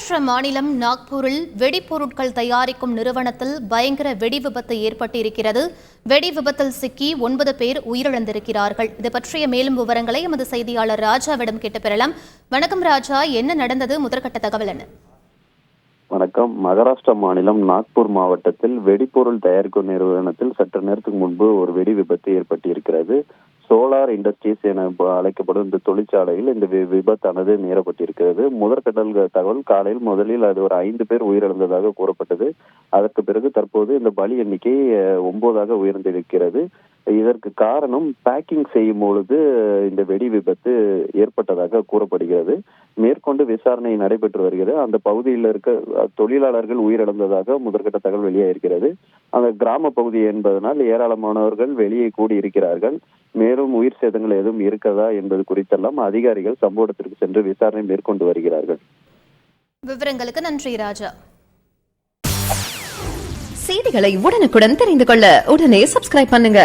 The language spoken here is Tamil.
மகாராஷ்டிரா மாநிலம் நாக்பூரில் வெடிப்பொருட்கள் தயாரிக்கும் நிறுவனத்தில் பயங்கர வெடி விபத்து ஏற்பட்டிருக்கிறது. வெடி விபத்தில் சிக்கி 9 பேர் உயிரிழந்திருக்கிறார்கள். இது பற்றிய மேலும் விவரங்களை எமது செய்தியாளர் ராஜாவிடம் கேட்டு பெறலாம். வணக்கம் ராஜா, என்ன நடந்தது? முதற்கட்ட தகவல் என்ன? வணக்கம். மகாராஷ்டிரா மாநிலம் நாக்பூர் மாவட்டத்தில் வெடிப்பொருள் தயாரிக்கும் நிறுவனத்தில் சற்று நேரத்துக்கு முன்பு ஒரு வெடி விபத்து ஏற்பட்டிருக்கிறது. சோலார் இண்டஸ்ட்ரீஸ் என அழைக்கப்படும் இந்த தொழிற்சாலையில் இந்த விபத்தானது நேரப்பட்டிருக்கிறது. முதற்கட்ட தகவல் காலையில் முதலில் அது ஒரு 5 பேர் உயிரிழந்ததாக கூறப்பட்டது. அதற்கு பிறகு தற்போது இந்த பலி எண்ணிக்கை 9ஆக உயர்ந்திருக்கிறது. இதற்கு காரணம் பேக்கிங் செய்யும் பொழுது இந்த வெடி விபத்து ஏற்பட்டதாக கூறப்படுகிறது. மேற்கொண்டு விசாரணை நடைபெற்று வருகிறது. அந்த பகுதியில் இருக்க தொழிலாளர்கள் உயிரிழந்ததாக முதற்கட்ட தகவல் வெளியாகிறது. அந்த கிராம பகுதி என்பதனால் ஏராளமானவர்கள் வெளியே கூடி இருக்கிறார்கள். மேலும் உயிர் சேதங்கள் எதுவும் இருக்கிறதா என்பது குறித்தெல்லாம் அதிகாரிகள் சம்பவ இடத்திற்கு சென்று விசாரணை மேற்கொண்டு வருகிறார்கள். விவரங்களுக்கு நன்றி ராஜா. செய்திகளை உடனுக்குடன் தெரிந்து கொள்ள உடனே சப்ஸ்கிரைப் பண்ணுங்க.